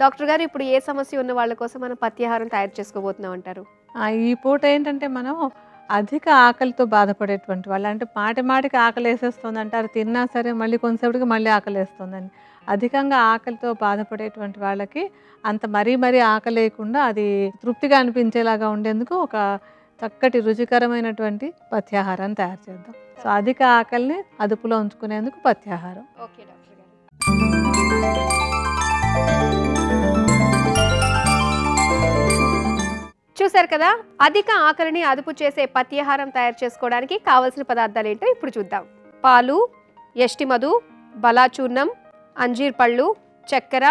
Doctor గారు ఇప్పుడు ఏ సమస్య ఉన్న వాళ్ళ కోసం మనం పథ్యాహారం తయారు చేసుకోబోతున్నాం అంటారు? ఈ పూట ఏంటంటే మనం అధిక ఆకలితో బాధపడేటువంటి వాళ్ళు అంటే మాటి మాటికి ఆకలేసేస్తుంది అంటారు. తిన్నా సరే మళ్ళీ కొంతసేపటికి మళ్ళీ ఆకలేస్తుందని. అధికంగా ఆకలితో బాధపడేటువంటి వాళ్ళకి అంత మరీ ఆకలేయకుండా అది తృప్తిగా అనిపించేలాగా ఉండేందుకు ఒక చక్కటి రుచికరమైనటువంటి పథ్యాహారాన్ని తయారు చేద్దాం. సో అధిక ఆకలిని అదుపులో ఉంచుకునేందుకు పథ్యాహారం. ఓకే డాక్టర్ గారు. చూసారు కదా, అధిక ఆకలిని అదుపు చేసే పథ్యాహారం తయారు చేసుకోవడానికి కావలసిన పదార్థాలు ఏంటో ఇప్పుడు చూద్దాం. పాలు, యష్టి మధు, బలాచూర్ణం, అంజీర్ పళ్ళు, చక్కెర,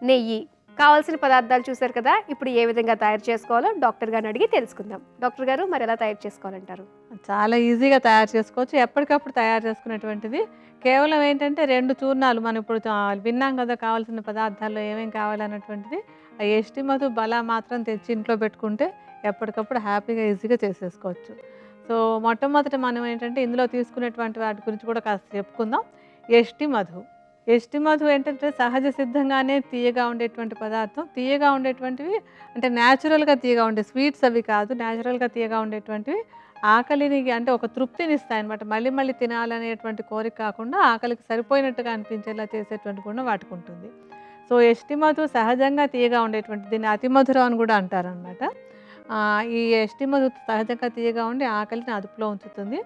నెయ్యి. కావాల్సిన పదార్థాలు చూసారు కదా. ఇప్పుడు ఏ విధంగా తయారు చేసుకోవాలో డాక్టర్ గారిని అడిగి తెలుసుకుందాం. డాక్టర్ గారు, మరి ఎలా తయారు చేసుకోవాలంటారు? చాలా ఈజీగా తయారు చేసుకోవచ్చు. ఎప్పటికప్పుడు తయారు చేసుకునేటువంటిది. కేవలం ఏంటంటే 2 చూర్ణాలు మనం ఇప్పుడు విన్నాం కదా కావాల్సిన పదార్థాల్లో ఏమేమి కావాలన్నటువంటిది. ఆ యష్టి మధు బలా మాత్రం తెచ్చి ఇంట్లో పెట్టుకుంటే ఎప్పటికప్పుడు హ్యాపీగా ఈజీగా చేసేసుకోవచ్చు. సో మొట్టమొదట మనం ఏంటంటే ఇందులో తీసుకునేటువంటి వాటి గురించి కూడా కాస్త చెప్పుకుందాం. యష్టి మధు. యష్టి మధు ఏంటంటే సహజ సిద్ధంగానే తీయగా ఉండేటువంటి పదార్థం. తీయగా ఉండేటువంటివి అంటే న్యాచురల్గా తీయగా ఉండే స్వీట్స్ అవి కాదు, న్యాచురల్గా తీయగా ఉండేటువంటివి ఆకలిని అంటే ఒక తృప్తిని ఇస్తాయి అనమాట. మళ్ళీ మళ్ళీ తినాలనేటువంటి కోరిక కాకుండా ఆకలికి సరిపోయినట్టుగా అనిపించేలా చేసేటువంటి గుణం వాటికి ఉంటుంది. సో యష్టి మధు సహజంగా తీయగా ఉండేటువంటి, దీన్ని అతి మధురం అని కూడా అంటారనమాట. ఈ యష్టి మధు సహజంగా తీయగా ఉండి ఆకలిని అదుపులో ఉంచుతుంది.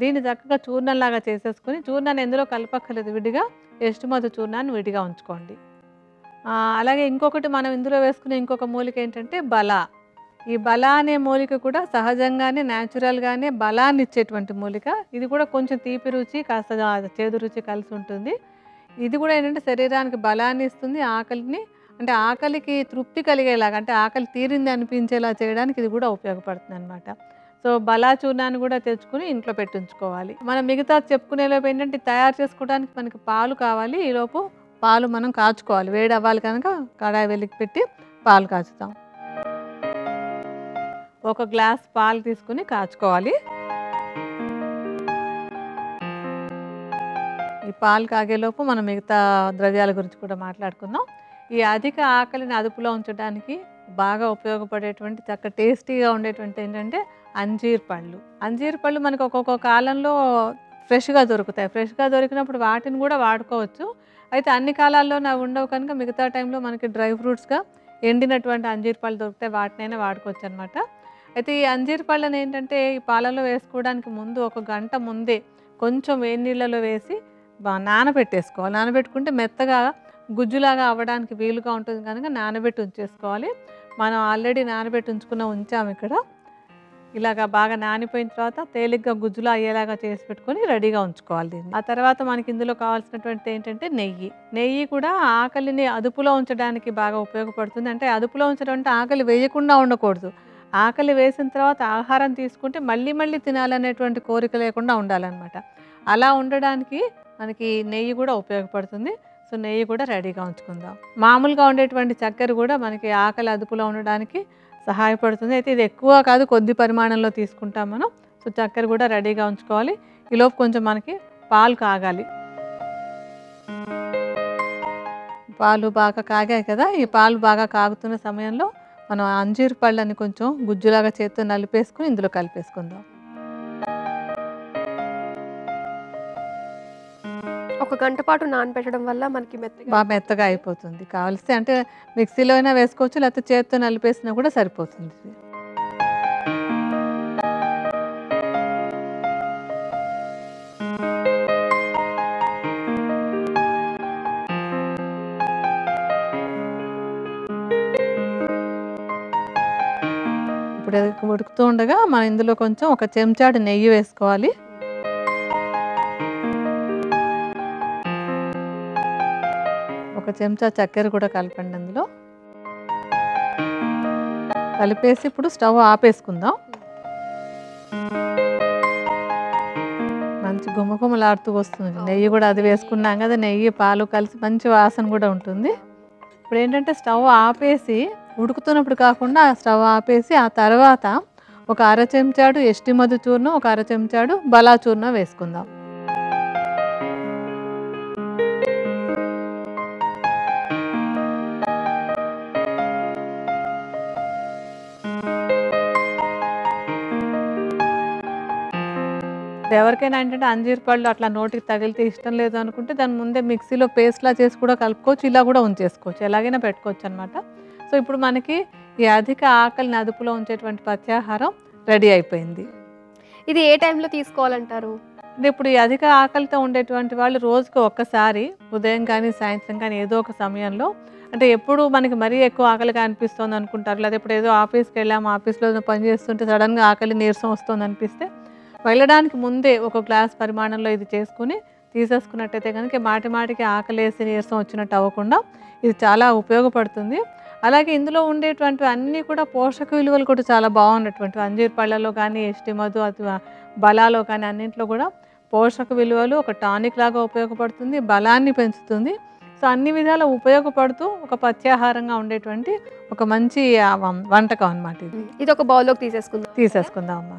దీన్ని చక్కగా చూర్ణంలాగా చేసేసుకొని, చూర్ణాన్ని ఎందులో కలపక్కర్లేదు, విడిగా యష్టి మధు చూర్ణాన్ని విడిగా ఉంచుకోండి. అలాగే ఇంకొకటి మనం ఇందులో వేసుకునే ఇంకొక మూలిక ఏంటంటే బలా. ఈ బలా అనే మూలిక కూడా సహజంగానే న్యాచురల్గానే బలాన్ని ఇచ్చేటువంటి మూలిక. ఇది కూడా కొంచెం తీపి రుచి కాస్త చేదు రుచి కలిసి ఉంటుంది. ఇది కూడా ఏంటంటే శరీరానికి బలాన్ని ఇస్తుంది. ఆకలిని అంటే ఆకలికి తృప్తి కలిగేలాగా అంటే ఆకలి తీరింది అనిపించేలా చేయడానికి ఇది కూడా ఉపయోగపడుతుంది అనమాట. సో బలా చూర్ణాన్ని కూడా తెచ్చుకుని ఇంట్లో పెట్టించుకోవాలి. మనం మిగతా చెప్పుకునేలోపు ఏంటంటే తయారు చేసుకోవడానికి మనకి పాలు కావాలి. ఈలోపు పాలు మనం కాచుకోవాలి. వేడి అవ్వాలి కనుక కడాయి వెలికి పెట్టి పాలు కాచుతాం. 1 గ్లాస్ పాలు తీసుకుని కాచుకోవాలి. ఈ పాలు కాగేలోపు మనం మిగతా ద్రవ్యాల గురించి కూడా మాట్లాడుకుందాం. ఈ అధిక ఆకలిని అదుపులో ఉంచడానికి బాగా ఉపయోగపడేటువంటి చక్క టేస్టీగా ఉండేటువంటి ఏంటంటే అంజీర్ పళ్ళు. అంజీర్ పళ్ళు మనకు ఒక్కొక్క కాలంలో ఫ్రెష్గా దొరుకుతాయి. ఫ్రెష్గా దొరికినప్పుడు వాటిని కూడా వాడుకోవచ్చు. అయితే అన్ని కాలాల్లో అవి ఉండవు కనుక మిగతా టైంలో మనకి డ్రై ఫ్రూట్స్గా ఎండినటువంటి అంజీర్ పళ్ళు దొరికితే వాటినైనా వాడుకోవచ్చు అనమాట. అయితే ఈ అంజీర్ పళ్ళని ఏంటంటే ఈ పాలలో వేసుకోవడానికి ముందు 1 గంట ముందే కొంచెం వేడి నీళ్ళలో వేసి నానబెట్టేసుకోవాలి. నానబెట్టుకుంటే మెత్తగా గుజ్జులాగా అవ్వడానికి వీలుగా ఉంటుంది కనుక నానబెట్టి ఉంచేసుకోవాలి. మనం ఆల్రెడీ నానబెట్టి ఉంచాము ఇక్కడ. ఇలాగా బాగా నానిపోయిన తర్వాత తేలిగ్గా గుజ్జులా అయ్యేలాగా చేసి పెట్టుకొని రెడీగా ఉంచుకోవాలి దీన్ని. ఆ తర్వాత మనకి ఇందులో కావాల్సినటువంటి ఏంటంటే నెయ్యి. నెయ్యి కూడా ఆకలిని అదుపులో ఉంచడానికి బాగా ఉపయోగపడుతుంది. అంటే అదుపులో ఉంచడం అంటే ఆకలి వేయకుండా ఉండకూడదు. ఆకలి వేసిన తర్వాత ఆహారం తీసుకుంటే మళ్ళీ మళ్ళీ తినాలనేటువంటి కోరిక లేకుండా ఉండాలన్నమాట. అలా ఉండడానికి మనకి నెయ్యి కూడా ఉపయోగపడుతుంది. సో నెయ్యి కూడా రెడీగా ఉంచుకుందాం. మామూలుగా ఉండేటువంటి చక్కెర కూడా మనకి ఆకలి అదుపులో ఉండడానికి సహాయపడుతుంది. అయితే ఇది ఎక్కువ కాదు, కొద్ది పరిమాణంలో తీసుకుంటాం మనం. సో చక్కెర కూడా రెడీగా ఉంచుకోవాలి. ఈలోపు కొంచెం మనకి పాలు కాగాలి. పాలు బాగా కాగాయి కదా. ఈ పాలు బాగా కాగుతున్న సమయంలో మనం అంజీర్ పళ్ళని కొంచెం గుజ్జులాగా చేత్తో నలిపేసుకుని ఇందులో కలిపేసుకుందాం. 1 గంట పాటు నానబెట్టడం వల్ల మనకి బాగా మెత్తగా అయిపోతుంది. కావలిస్తే అంటే మిక్సీలో అయినా వేసుకోవచ్చు, లేకపోతే చేత్తో నలిపేసినా కూడా సరిపోతుంది. ఇప్పుడు ఉడుకుతూ ఉండగా మనం ఇందులో కొంచెం 1 చెంచాడు నెయ్యి వేసుకోవాలి. ఒక చెంచా చక్కెర కూడా కలపండి అందులో. కలిపేసి ఇప్పుడు స్టవ్ ఆపేసుకుందాం. మంచి గుమగుమలాడుతూ వస్తుంది. నెయ్యి కూడా అది వేసుకున్నాం కదా, నెయ్యి పాలు కలిసి మంచి వాసన కూడా ఉంటుంది. ఇప్పుడు ఏంటంటే స్టవ్ ఆపేసి ఉడుకుతున్నప్పుడు కాకుండా స్టవ్ ఆపేసి ఆ తర్వాత 1 అర చెంచాడు యష్టి మధు చూర్ణం, 1 అర చెంచాడు బలా చూర్ణం వేసుకుందాం. ఎవరికైనా ఏంటంటే అంజీర్ పళ్ళు అట్లా నోటికి తగిలితే ఇష్టం లేదు అనుకుంటే దాని ముందే మిక్సీలో పేస్ట్‌లా చేసి కూడా కలుపుకోవచ్చు. ఇలా కూడా ఉంచేసుకోవచ్చు. ఎలాగైనా పెట్టుకోవచ్చు అనమాట. సో, ఇప్పుడు మనకి ఈ అధిక ఆకలిని అదుపులో ఉంచేటువంటి పథ్యాహారం రెడీ అయిపోయింది. ఇది ఏ టైంలో తీసుకోవాలంటారు? అంటే ఇప్పుడు ఈ అధిక ఆకలితో ఉండేటువంటి వాళ్ళు రోజుకి ఒక్కసారి ఉదయం కానీ, సాయంత్రం కానీ ఏదో ఒక సమయంలో అంటే ఎప్పుడు మనకి మరీ ఎక్కువ ఆకలిగా అనిపిస్తోంది అనుకుంటారు. లేదా ఇప్పుడు ఏదో ఆఫీస్‌కి వెళ్ళాము, ఆఫీస్‌లో పని చేస్తుంటే సడన్‌గా ఆకలి, నీరసం వస్తుంది అనిపిస్తే వెళ్ళడానికి ముందే ఒక గ్లాస్ పరిమాణంలో ఇది చేసుకుని తీసేసుకున్నట్టయితే కనుక మాటి మాటికి ఆకలేసి నీరసం వచ్చినట్టు అవ్వకుండా ఇది చాలా ఉపయోగపడుతుంది. అలాగే ఇందులో ఉండేటువంటి అన్నీ కూడా పోషక విలువలు కూడా చాలా బాగున్నటువంటివి. అంజీర్ పళ్ళలో కానీ, ఎస్టీ మధు, బలాలో కానీ అన్నింటిలో కూడా పోషక విలువలు ఒక టానిక్ లాగా ఉపయోగపడుతుంది, బలాన్ని పెంచుతుంది. సో, అన్ని విధాలా ఉపయోగపడుతూ ఒక పథ్యాహారంగా ఉండేటువంటి ఒక మంచి వంటకం అన్నమాట ఇది. ఇది ఒక బౌల్‌లోకి తీసేసుకుందాం. తీసేసుకుందాం అమ్మా.